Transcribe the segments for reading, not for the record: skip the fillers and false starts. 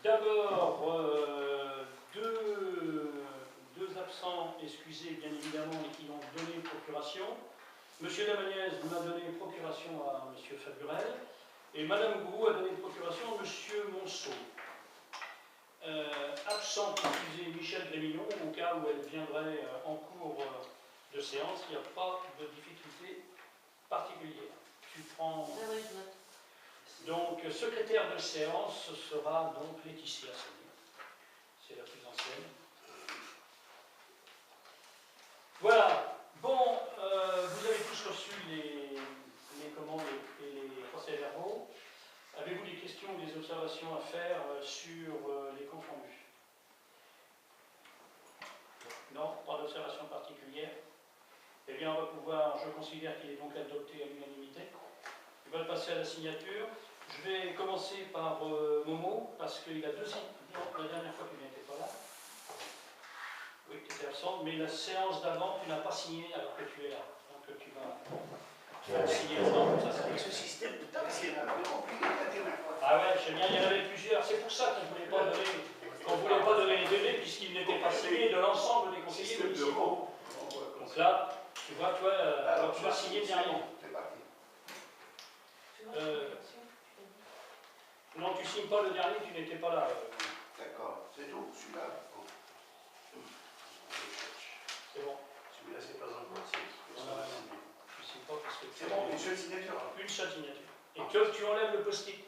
D'abord, deux absents excusés, bien évidemment, et qui ont donné procuration. Monsieur Lamagnès m'a donné procuration à Monsieur Faburel, et Madame Gourou a donné procuration à Monsieur Monceau. Absent excusé Michel Grémillon, au cas où elle viendrait en cours de séance, il n'y a pas de difficulté particulière. Tu prends... Ah oui, je note. Donc, secrétaire de séance, ce sera donc Laetitia Sagné. C'est la plus ancienne. Voilà. Bon, vous avez tous reçu les commandes et les procès-verbaux. Avez-vous des questions ou des observations à faire sur les comptes rendus? Non, pas d'observation particulière. Eh bien, on va pouvoir, je considère qu'il est donc adopté à l'unanimité. On va passer à la signature. Je vais commencer par Momo, parce qu'il a deux signes. Non, la dernière fois, tu n'étais pas là. Oui, tu étais absent, mais la séance d'avant, tu n'as pas signé alors que tu es là. Donc tu vas signer maintenant. Avec ce système de temps, c'est un peu compliqué la dernière fois. Ah ouais, je sais bien, il y en avait plusieurs. C'est pour ça qu'on ne voulait pas donner les délais, puisqu'ils n'étaient pas signés de l'ensemble des conseillers municipaux. Donc là, tu vois, toi, tu vas signer derrière. C'est parti. Non, tu ne signes pas le dernier, tu n'étais pas là. D'accord, c'est tout, celui-là. C'est bon. Celui-là, c'est pas encore signé. Tu ne signes pas parce que C'est bon, une seule signature. Une seule signature. Et que tu enlèves le post-it.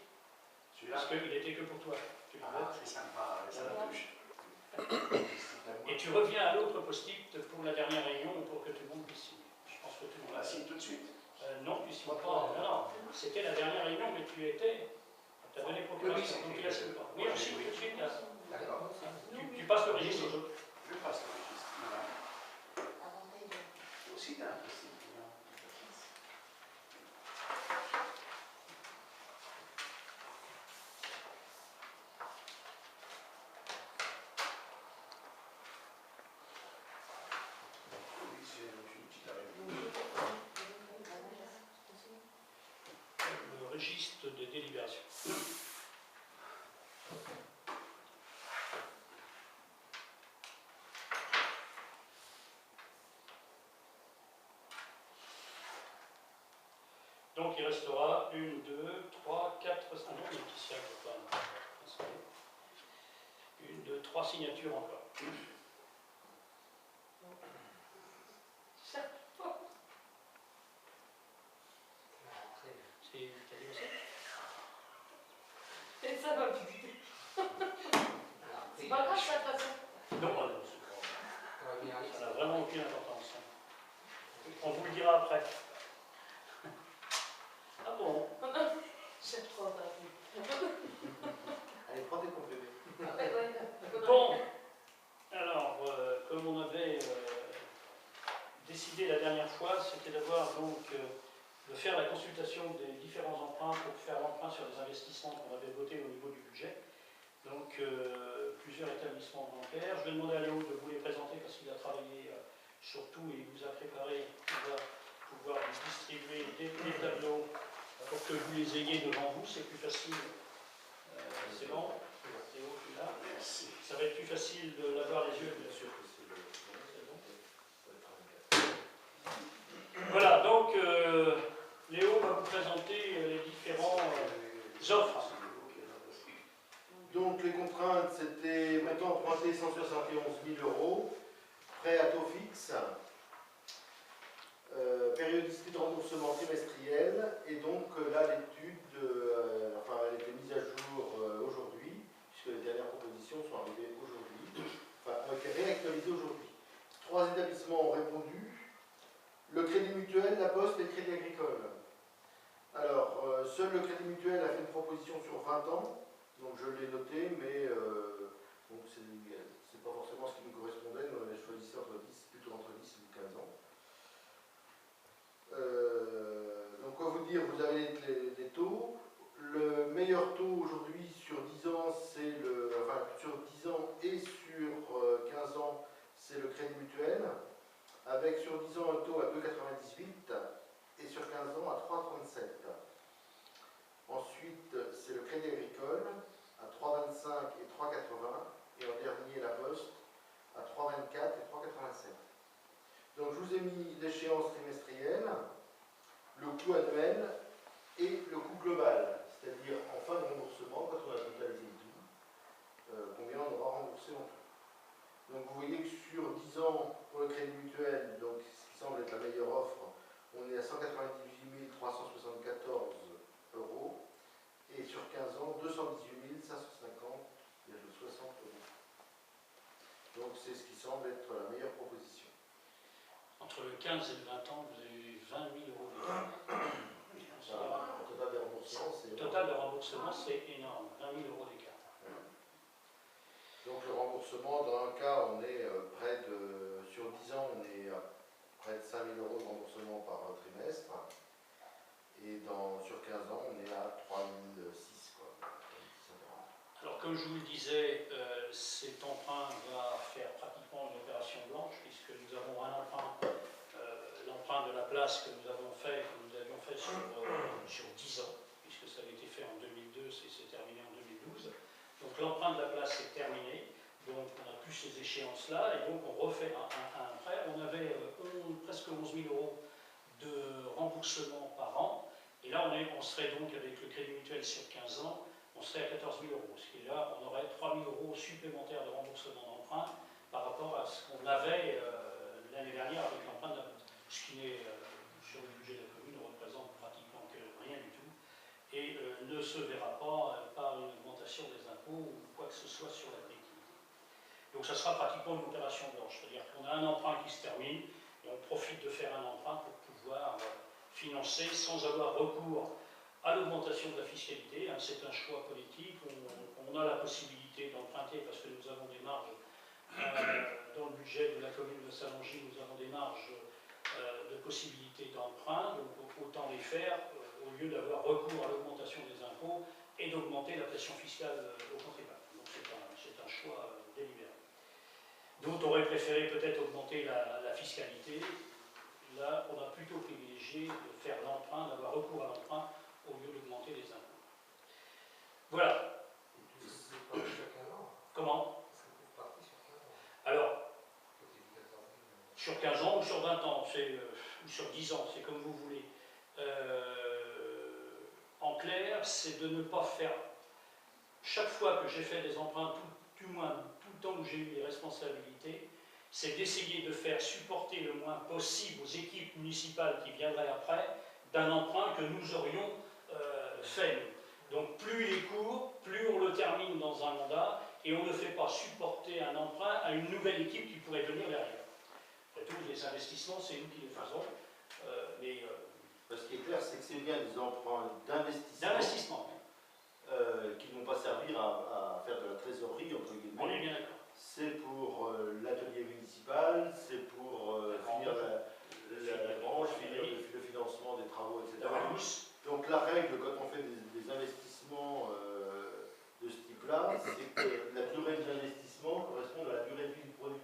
Celui-là. Parce qu'il n'était que pour toi. Tu Ah, c'est sympa, ça me touche. Et tu reviens à l'autre post-it pour la dernière réunion pour que tout le monde puisse signer. Je pense que tout le On monde la signe tout de suite. non, tu ne signes pas. Non, c'était la dernière réunion, mais tu étais. Tu as donné procuration, donc tu la signes pas. Oui, on signe tout de suite. Là. D'accord. Tu passes le registre aux autres. Je passe le registre. Voilà. C'est aussi d'un post-it. Oui, c'est une petite arrêt. Le registre de délibération. Donc il restera 1, 2, 3, 4, 5. Non, les petits cercles, pas. 1, 2, 3 signatures encore. T'as dit aussi? Et ça va plus. C'est pas grave, ça, de toute façon. Non, ça n'a vraiment aucune importance. On vous le dira après. Ah bon? C'est trop rapide. Allez, prends tes compléments. Bon, alors, comme on avait décidé la dernière fois, c'était d'avoir donc de faire la consultation des différents emprunts pour faire l'emprunt sur les investissements qu'on avait votés au niveau du budget. Donc, plusieurs établissements bancaires. Je vais demander à Léo de vous les présenter parce qu'il a travaillé sur tout et il vous a préparé pour pouvoir vous distribuer des tableaux pour que vous les ayez devant vous. C'est plus facile. C'est bon? Léo, tu l'as? Merci. Ça va être plus facile de l'avoir les yeux, bien sûr. Voilà, donc Léo va vous présenter les différents offres. Donc les contraintes, c'était montant emprunté 171 000 €, prêt à taux fixe, périodicité de remboursement trimestriel, et donc là l'étude, elle était mise à jour aujourd'hui, puisque les dernières propositions sont arrivées aujourd'hui, ont été réactualisées aujourd'hui. 3 établissements ont répondu, le Crédit Mutuel, la Poste et le Crédit Agricole. Alors, seul le Crédit Mutuel a fait une proposition sur 20 ans, donc je l'ai noté, mais bon, c'est pas forcément ce qui nous correspondait, nous on avait choisi ça plutôt entre 10 et 15 ans. Donc quoi vous dire, vous avez les taux. Le meilleur taux aujourd'hui sur 10 ans, c'est sur 10 ans et sur 15 ans, c'est le Crédit Mutuel, avec sur 10 ans un taux à 2,98 et sur 15 ans à 3,37. Ensuite, c'est le Crédit Agricole à 3,25 et l'échéance trimestrielle, le coût annuel et le coût global, c'est-à-dire en fin de remboursement, quand on a totalisé le tout, combien on aura remboursé en tout. Donc vous voyez que sur 10 ans, pour le crédit mutuel, donc ce qui semble être la meilleure offre, on est à 198 374 euros, et sur 15 ans, 218 550,60 euros. Donc c'est ce qui semble être la meilleure proposition. Entre le 15 et le 20 ans, vous avez eu 20 000 euros d'écart. Le total des remboursements, c'est Le total de remboursement, c'est énorme, 20 000 euros d'écart. Donc le remboursement, dans un cas, on est près de, sur 10 ans, on est à près de 5 000 euros de remboursement par trimestre. Et sur 15 ans, on est à 3 006, quoi. Alors comme je vous le disais, cet emprunt va faire pratiquement une opération blanche, puisque nous avons un emprunt, l'emprunt de la place que nous avions fait sur 10 ans, puisque ça avait été fait en 2002, c'est terminé en 2012. Donc l'emprunt de la place est terminé, donc on n'a plus ces échéances-là, et donc on refait un prêt. On avait presque 11 000 euros de remboursement par an, et là on serait donc avec le crédit mutuel sur 15 ans, on serait à 14 000 euros, ce qui est là, on aurait 3 000 euros supplémentaires de remboursement d'emprunt par rapport à ce qu'on avait l'année dernière avec l'emprunt de la place, ce qui n'est sur le budget de la commune ne représente pratiquement que rien du tout, et ne se verra pas par une augmentation des impôts ou quoi que ce soit sur la collectivité. Donc ça sera pratiquement une opération blanche, c'est-à-dire qu'on a un emprunt qui se termine et on profite de faire un emprunt pour pouvoir financer sans avoir recours à l'augmentation de la fiscalité. C'est un choix politique, on a la possibilité d'emprunter parce que nous avons des marges dans le budget de la commune de Salangy, nous avons des marges de possibilités d'emprunt, donc autant les faire au lieu d'avoir recours à l'augmentation des impôts et d'augmenter la pression fiscale aux contribuables. Donc c'est un choix délibéré. D'autres auraient préféré peut-être augmenter la fiscalité. Là, on a plutôt privilégié de faire l'emprunt, d'avoir recours à l'emprunt au lieu d'augmenter les impôts. Voilà. Comment? Alors, sur 15 ans ou sur 20 ans, ou sur 10 ans, c'est comme vous voulez. En clair, c'est de ne pas faire, chaque fois que j'ai fait des emprunts, du moins tout le temps où j'ai eu des responsabilités, c'est d'essayer de faire supporter le moins possible aux équipes municipales qui viendraient après d'un emprunt que nous aurions fait. Donc plus il est court, plus on le termine dans un mandat et on ne fait pas supporter un emprunt à une nouvelle équipe qui pourrait venir derrière. Après tout, les investissements, c'est nous qui les faisons. Ce qui est clair, c'est que c'est bien des emprunts d'investissement qui ne vont pas servir à faire de la trésorerie, entre guillemets. On est bien d'accord. C'est pour l'atelier municipal, c'est pour finir la branche, finir le financement des travaux, etc. Donc la règle, quand on fait des investissements de ce type-là, c'est que la durée de l'investissement correspond à la durée de vie du produit.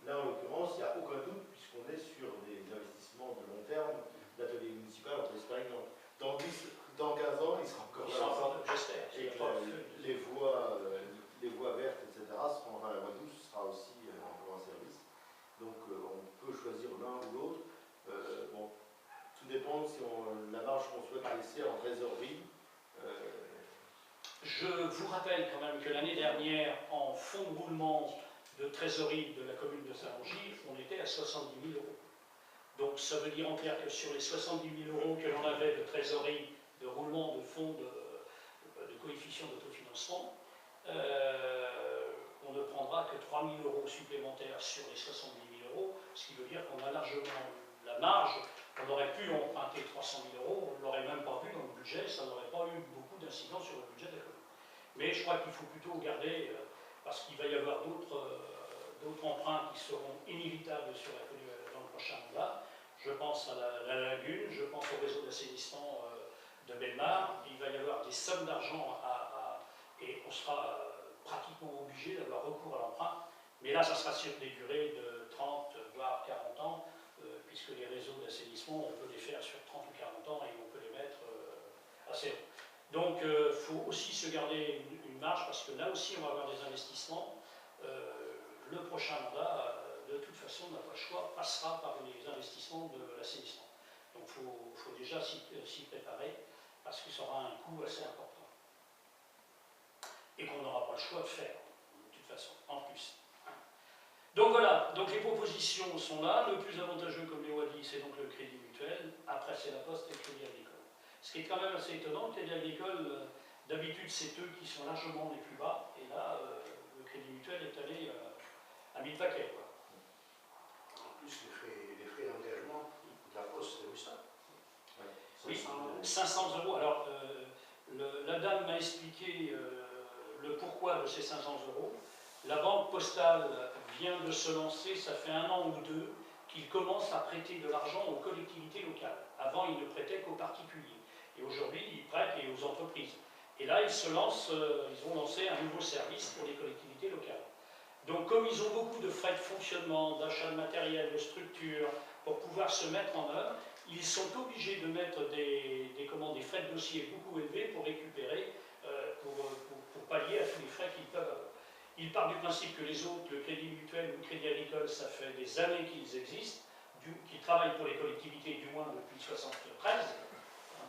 Là, en l'occurrence, il n'y a aucun doute, puisqu'on est sur des investissements de long terme d'atelier municipal, on peut espérer que dans 15 ans, il sera encore là. J'espère. Et que les voies vertes, etc., enfin la voie douce sera aussi encore en service. Donc on peut choisir l'un ou l'autre. Bon, tout dépend si la marge qu'on souhaite laisser en trésorerie. Je vous rappelle quand même que l'année dernière, en fonds de roulement de trésorerie de la commune de Salangy, on était à 70 000 euros. Donc ça veut dire en clair que sur les 70 000 euros que l'on avait de trésorerie, de roulement de fonds de coefficient d'autofinancement, on ne prendra que 3 000 euros supplémentaires sur les 70 000 euros, ce qui veut dire qu'on a largement la marge. On aurait pu emprunter 300 000 euros, on ne l'aurait même pas vu dans le budget, ça n'aurait pas eu beaucoup d'incidence sur le budget de la commune. Mais je crois qu'il faut plutôt garder, parce qu'il va y avoir d'autres emprunts qui seront inévitables sur la commune dans le prochain mandat. Je pense à la lagune, je pense au réseau d'assainissement de Bellemare. Il va y avoir des sommes d'argent et on sera pratiquement obligé d'avoir recours à l'emprunt. Mais là, ça sera sur des durées de 30 voire 40 ans, puisque les réseaux d'assainissement, on peut les faire sur 30 ou 40 ans et on peut les mettre assez long. Donc, il faut aussi se garder une marge, parce que là aussi, on va avoir des investissements. Le prochain mandat, de toute façon, n'a pas le choix, passera par les investissements de l'assainissement. Donc il faut déjà s'y préparer, parce que ça aura un coût assez important. Et qu'on n'aura pas le choix de faire, de toute façon, en plus. Donc voilà, donc les propositions sont là. Le plus avantageux, comme Léo a dit, c'est donc le crédit mutuel. Après, c'est la Poste et le crédit agricole. Ce qui est quand même assez étonnant, le crédit agricole, d'habitude, c'est eux qui sont largement les plus bas. Et là, le crédit mutuel est allé à 1000 paquets, quoi. En plus, les frais d'engagement de la Poste, c'est vu ça. Oui, 500 €. 500 €. Alors, la dame m'a expliqué le pourquoi de ces 500 €. La banque postale vient de se lancer, ça fait 1 an ou 2, qu'il commence à prêter de l'argent aux collectivités locales. Avant, il ne prêtait qu'aux particuliers. Et aujourd'hui, il prête et aux entreprises. Et là, ils ont lancé un nouveau service pour les collectivités locales. Donc, comme ils ont beaucoup de frais de fonctionnement, d'achat de matériel, de structure, pour pouvoir se mettre en œuvre, ils sont obligés de mettre des frais de dossier beaucoup élevés pour récupérer, pour pallier à tous les frais qu'ils peuvent avoir. Ils partent du principe que les autres, le crédit mutuel ou le crédit agricole, ça fait des années qu'ils existent, qu'ils travaillent pour les collectivités, du moins depuis 1973,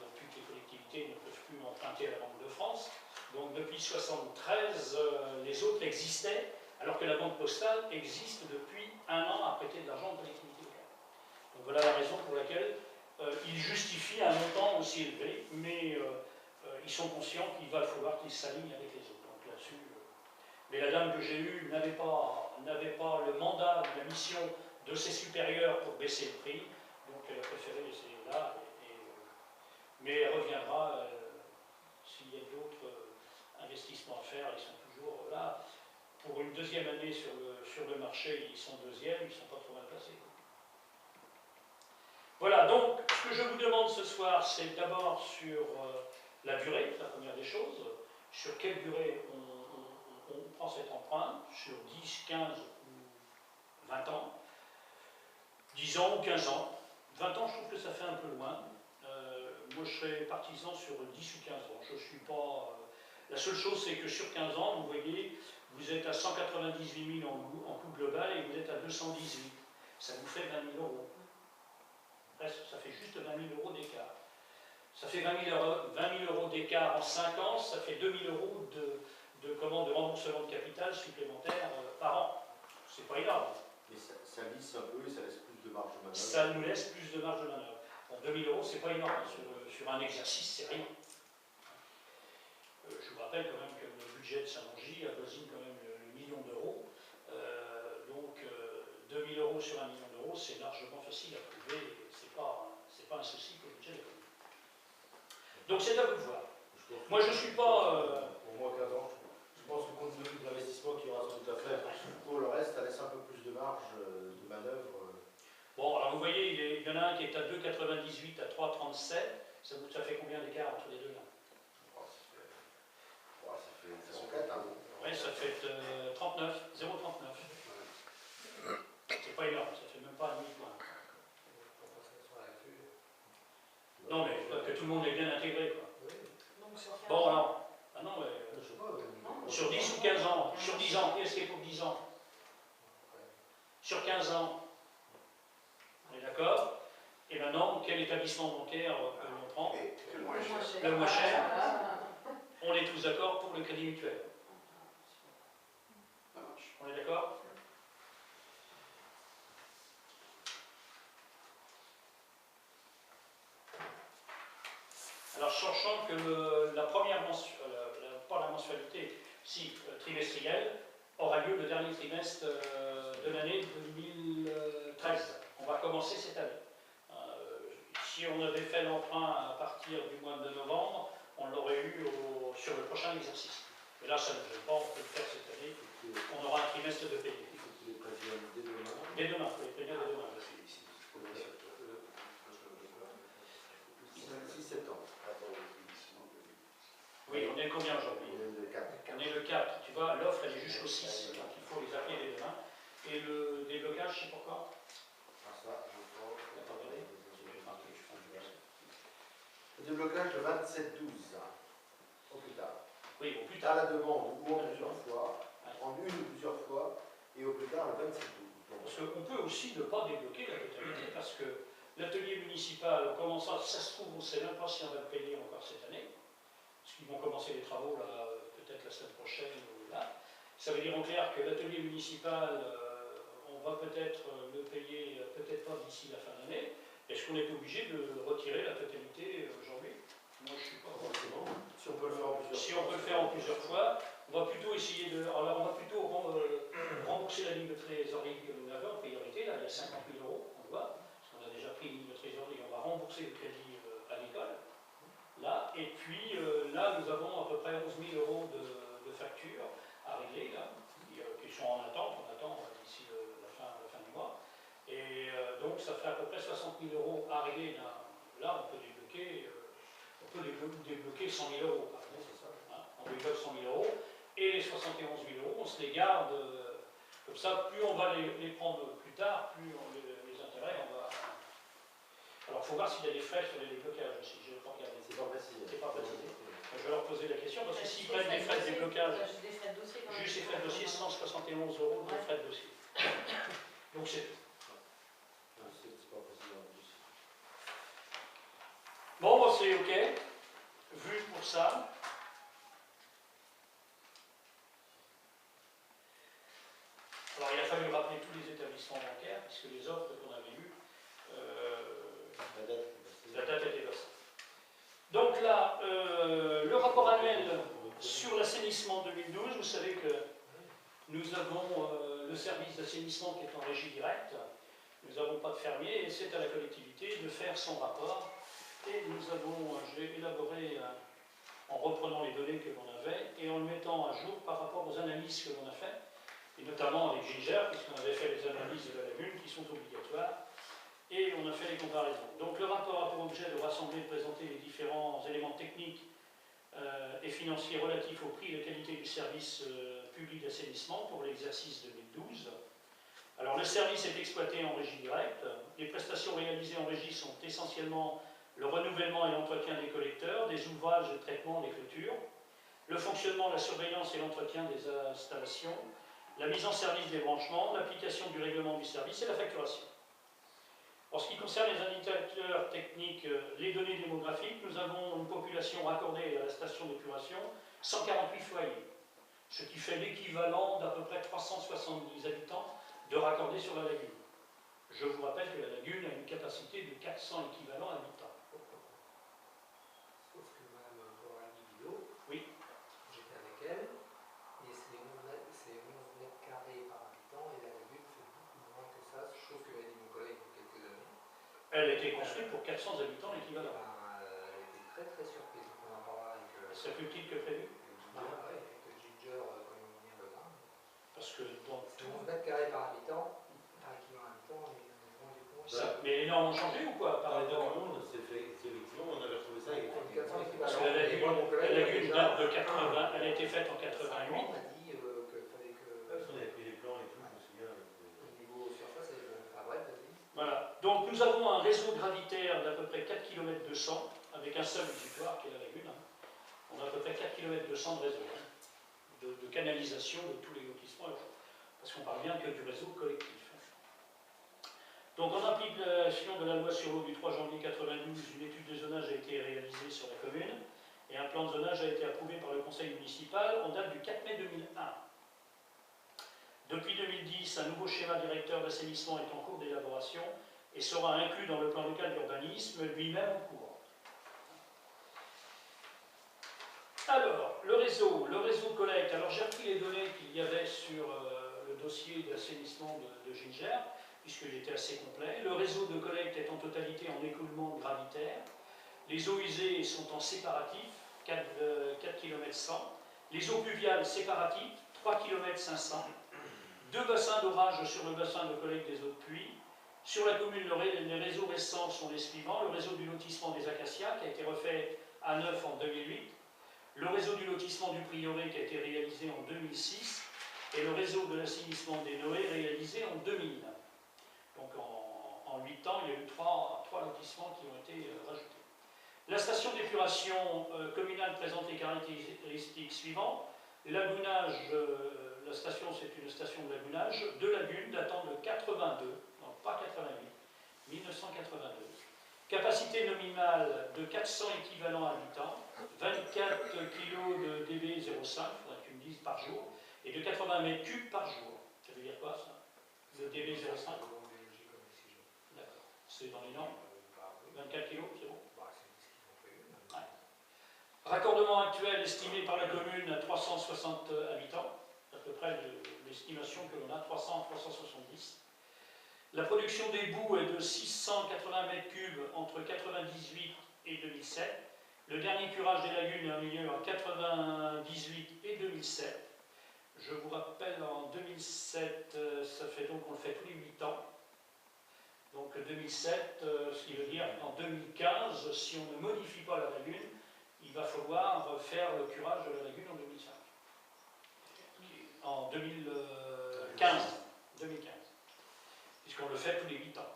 depuis que les collectivités ne peuvent plus emprunter à la Banque de France. Donc depuis 1973, les autres existaient, alors que la Banque postale existe depuis 1 an à prêter de l'argent aux collectivités locales. Donc voilà la raison pour laquelle ils justifient un montant aussi élevé, mais ils sont conscients qu'il va falloir qu'ils s'alignent avec les autres. Donc là-dessus, mais la dame que j'ai eue n'avait pas le mandat, la mission de ses supérieurs pour baisser le prix, donc elle a préféré laisser là, mais elle reviendra s'il y a d'autres investissements à faire. Ils sont toujours là. Pour une deuxième année sur le marché, ils sont deuxièmes, ils ne sont pas trop mal placés. Voilà, donc ce que je vous demande ce soir, c'est d'abord sur la durée, la première des choses, sur quelle durée on prend cet emprunt, sur 10, 15 ou 20 ans, 10 ans ou 15 ans. 20 ans, je trouve que ça fait un peu loin. Moi, je serais partisan sur 10 ou 15 ans. Je suis pas... la seule chose, c'est que sur 15 ans, vous voyez, vous êtes à 198 000 en coût global et vous êtes à 218. Ça vous fait 20 000 €. Presque, ça fait juste 20 000 € d'écart. Ça fait 20 000 € d'écart en 5 ans, ça fait 2 000 € de remboursement de capital supplémentaire par an. C'est pas énorme. Mais ça lisse un peu et ça laisse plus de marge de manœuvre. Ça nous laisse plus de marge de manœuvre. Bon, 2 000 €, c'est pas énorme. Sur un exercice, c'est rien. Je vous rappelle quand même que le budget de Saint-Longy avoisine quand même le million d'euros. Donc 2 000 € sur 1 million d'euros, c'est largement facile à prouver. C'est pas un souci pour le budget de la commune. Donc c'est à vous de voir. Moi, je ne suis pas... Pour moi, 15 ans, je pense que compte tenu de l'investissement qu'il y aura sans doute à faire, pour le reste, ça laisse un peu plus de marge de manœuvre. Bon, alors vous voyez, il y en a un qui est à 2,98 à 3,37. Ça fait combien d'écart entre les deux là? Ça fait 4 ans. Oui, ça fait 39, 0,39. C'est pas énorme, ça fait même pas un demi-point. Non, mais que tout le monde est bien intégré, quoi. Bon, alors, ah non, mais, sur 10 ou 15 ans, sur 10 ans, qu'est-ce qui est pour 10 ans? Sur 15 ans, on est d'accord? Et maintenant, quel établissement bancaire on prend? Le moins cher. Le moins cher. On est tous d'accord pour le crédit mutuel. Ça marche. On est d'accord? Alors, sachant que la première pas la mensualité, si trimestrielle, aura lieu le dernier trimestre de l'année 2013. On va commencer cette année. Si on avait fait l'emprunt à partir du mois de novembre, on l'aurait eu sur le prochain exercice. Mais là, ça ne veut pas, on peut le faire cette année. On aura un trimestre de paiement. Il faut que les préviens dès demain. Dès demain, il faut les prévenir dès demain. 6-7 ans. Oui, on est combien aujourd'hui? On est le 4. On est le 4. Tu vois, l'offre, elle est jusqu'au 6. Donc il faut les appeler dès demain. Et le déblocage, je sais pourquoi? Ça, je pense. Attendez. Le déblocage de 27-12, au plus tard. Oui, au plus À tard. la demande ou en plusieurs fois, en une ou plusieurs fois, et au plus tard le 27-12. Parce qu'on peut aussi ne pas débloquer la totalité, parce que l'atelier municipal, en commençant, ça se trouve, on ne sait même pas si on va le payer encore cette année, parce qu'ils vont commencer les travaux là, peut-être la semaine prochaine ou là. Ça veut dire en clair que l'atelier municipal, on va peut-être le payer, peut-être pas d'ici la fin d'année. Est-ce qu'on est obligé de retirer la totalité aujourd'hui? Moi, je ne suis pas forcément. Si on peut le faire en plusieurs Si fois. on peut le faire en plusieurs fois, on va plutôt essayer de. Alors, on va plutôt rembourser la ligne de trésorerie que nous avons en priorité. Là, il y a 50 000 euros, on le voit, parce qu'on a déjà pris une ligne de trésorerie. On va rembourser le crédit agricole. Là, et puis là, nous avons à peu près 11 000 euros de factures à régler, là, qui sont en attente. On attend d'ici la fin du mois. Et donc, ça fait à peu près 60 000 euros à régler. Là, on peut débloquer. On peut débloquer 100 000 euros, par exemple, c'est ça. Hein, on débloque 100 000 euros, et les 71 000 euros, on se les garde, comme ça, plus on va les prendre plus tard, plus les intérêts, on va... Alors, il faut voir s'il y a des frais sur les déblocages aussi, je n'ai pas regardé. C'est pas précisé. C'est pas précisé. Je vais leur poser la question, parce que s'ils prennent des frais de déblocage, Juste des frais de dossier quand même. juste les frais de dossier, 171 euros de frais de dossier. Donc, c'est tout. C'est pas précisé en plus. Bon, bah, c'est OK. Vu pour ça. Alors, il a fallu rappeler tous les établissements bancaires, puisque les offres qu'on avait eues, la date était passée. Donc là, le rapport annuel sur l'assainissement 2012, vous savez que nous avons le service d'assainissement qui est en régie directe. Nous n'avons pas de fermier, et c'est à la collectivité de faire son rapport. Et j'ai élaboré en reprenant les données que l'on avait et en le mettant à jour par rapport aux analyses que l'on a faites, et notamment avec Ginger, puisqu'on avait fait les analyses de la lagune qui sont obligatoires, et on a fait les comparaisons. Donc le rapport a pour objet de rassembler et de présenter les différents éléments techniques et financiers relatifs au prix et la qualité du service public d'assainissement pour l'exercice 2012. Alors le service est exploité en régie directe. Les prestations réalisées en régie sont essentiellement le renouvellement et l'entretien des collecteurs, des ouvrages de traitement des clôtures, le fonctionnement, la surveillance et l'entretien des installations, la mise en service des branchements, l'application du règlement du service et la facturation. En ce qui concerne les indicateurs techniques, les données démographiques, nous avons une population raccordée à la station d'épuration, 148 foyers, ce qui fait l'équivalent d'à peu près 370 habitants de raccordés sur la lagune. Je vous rappelle que la lagune a une capacité de 400 équivalents habitants. Sauf que Mme Coralie Guillot, Oui. j'étais avec elle, et c'est 11 mètres carrés par habitant, et la lagune fait beaucoup moins que ça, chose que m'a dit mon collègue il y a quelques années. Elle a été construite pour 400 habitants équivalents. Elle était très très surprise, donc on en parlera avec... C'est plus petit que prévu. avec Ginger quand ils vont venir le temps. Parce que dans C'est 11 mètres carrés par habitant, par équivalent habitant, et on est loin du compte. Mais les normes ont changé ou quoi par Dans rapport le monde, c'est effectivement, on avait retrouvé ça. Il y a 400 équivalents. Parce que la Et moi, mon collègue, lagune déjà, date de 80, elle a été faite en 88. on m'a dit qu'il fallait que... Parce qu'on avait pris les plans et tout, je me souviens. Au niveau surface, enfin bref, vas-y. Voilà. Donc nous avons un réseau gravitaire d'à peu près 4 km 200, avec un seul exutoire qui est la lagune. On a à peu près 4 km 200 de réseau, de canalisation de tous les lotissements, parce qu'on parle bien que du réseau collectif. Donc en application de la loi sur l'eau du 3 janvier 92, une étude de zonage a été réalisée sur la commune, et un plan de zonage a été approuvé par le conseil municipal en date du 4 mai 2001. Depuis 2010, un nouveau schéma directeur d'assainissement est en cours d'élaboration et sera inclus dans le plan local d'urbanisme, lui-même en cours. Alors, le réseau collecte. Alors j'ai repris les données qu'il y avait sur le dossier d'assainissement de Ginger, puisqu'il était assez complet. Le réseau de collecte est en totalité en écoulement gravitaire. Les eaux usées sont en séparatif, 4 km 100. Les eaux pluviales séparatives, 3 km 500. 2 bassins d'orage sur le bassin de collecte des eaux de pluie. Sur la commune, les réseaux récents sont les suivants. Le réseau du lotissement des Acacias, qui a été refait à neuf en 2008. Le réseau du lotissement du Prieuré, qui a été réalisé en 2006. Et le réseau de l'assainissement des Noé, réalisé en 2000. Donc en 8 ans, il y a eu 3 lotissements qui ont été rajoutés. La station d'épuration communale présente les caractéristiques suivantes. Lagounage, la station, c'est une station de lagunage, de lagunes datant de 82, non pas 88, 1982. Capacité nominale de 400 équivalents habitants, 24 kg de dB 0,5, faudrait que tu me dises par jour, et de 80 mètres cubes par jour. Ça veut dire quoi ça? Le dB 0,5? D'accord. C'est dans les normes? 24 kg, c'est bon? Ouais. Raccordement actuel estimé par la commune à 360 habitants, à peu près l'estimation que l'on a, 300 à 370. La production des boues est de 680 mètres cubes entre 98 et 2007. Le dernier curage des lagunes a eu lieu en 98 et 2007. Je vous rappelle, en 2007, ça fait donc, on le fait tous les 8 ans. Donc 2007, ce qui veut dire qu'en 2015, si on ne modifie pas la lagune, il va falloir faire le curage de la lagune en 2005. En 2015. Puisqu'on le fait tous les 8 ans.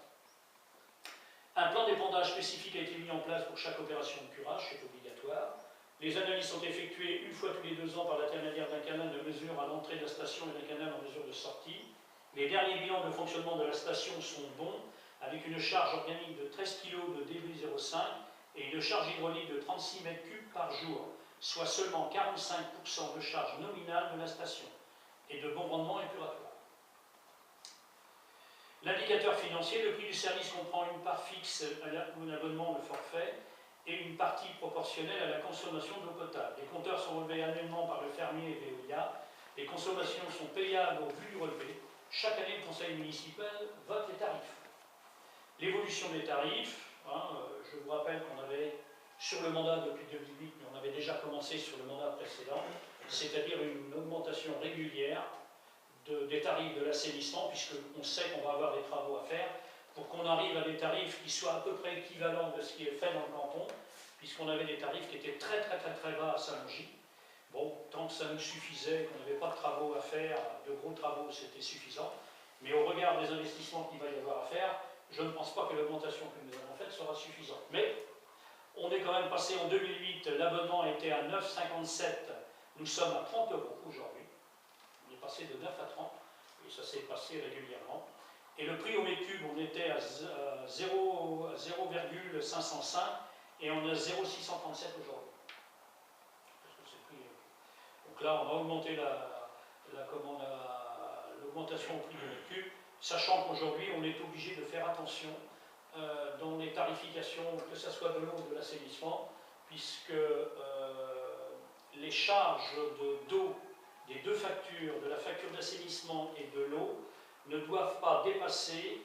Un plan d'épandage spécifique a été mis en place pour chaque opération de curage, c'est obligatoire. Les analyses sont effectuées une fois tous les 2 ans par l'intermédiaire d'un canal de mesure à l'entrée de la station et d'un canal en mesure de sortie. Les derniers bilans de fonctionnement de la station sont bons, avec une charge organique de 13 kg de dB 0,5 et une charge hydraulique de 36 mètres cubes par jour, soit seulement 45% de charge nominale de la station, et de bon rendement épuratoire. L'indicateur financier, le prix du service comprend une part fixe ou un abonnement de forfait et une partie proportionnelle à la consommation d'eau potable. Les compteurs sont relevés annuellement par le fermier et Veolia. Les consommations sont payables au vu du relevé. Chaque année, le conseil municipal vote les tarifs. L'évolution des tarifs, je vous rappelle qu'on avait sur le mandat depuis 2008, mais on avait déjà commencé sur le mandat précédent, c'est-à-dire une augmentation régulière des tarifs de l'assainissement, puisqu'on sait qu'on va avoir des travaux à faire, pour qu'on arrive à des tarifs qui soient à peu près équivalents de ce qui est fait dans le canton, puisqu'on avait des tarifs qui étaient très bas à Saint-Longis. Bon, tant que ça nous suffisait, qu'on n'avait pas de travaux à faire, de gros travaux, c'était suffisant. Mais au regard des investissements qu'il va y avoir à faire, je ne pense pas que l'augmentation que nous avons faite sera suffisante. Mais on est quand même passé en 2008, l'abonnement était à 9,57, nous sommes à 30 € aujourd'hui. On est passé de 9 à 30, et ça s'est passé régulièrement. Et le prix au mètre cube, on était à 0,505 et on est à 0,637 aujourd'hui. Donc là, on a augmenté l'augmentation au prix du mètre cube, sachant qu'aujourd'hui, on est obligé de faire attention dans les tarifications, que ce soit de l'eau ou de l'assainissement, puisque les charges d'eau des 2 factures, de la facture d'assainissement et de l'eau, ne doivent pas dépasser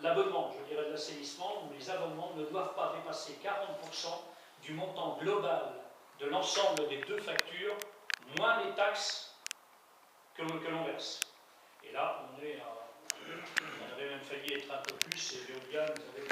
l'abonnement, je dirais, de l'assainissement, ou les abonnements ne doivent pas dépasser 40% du montant global de l'ensemble des 2 factures, moins les taxes que l'on verse. Et là, on avait même failli être un peu plus, et Veolia nous avait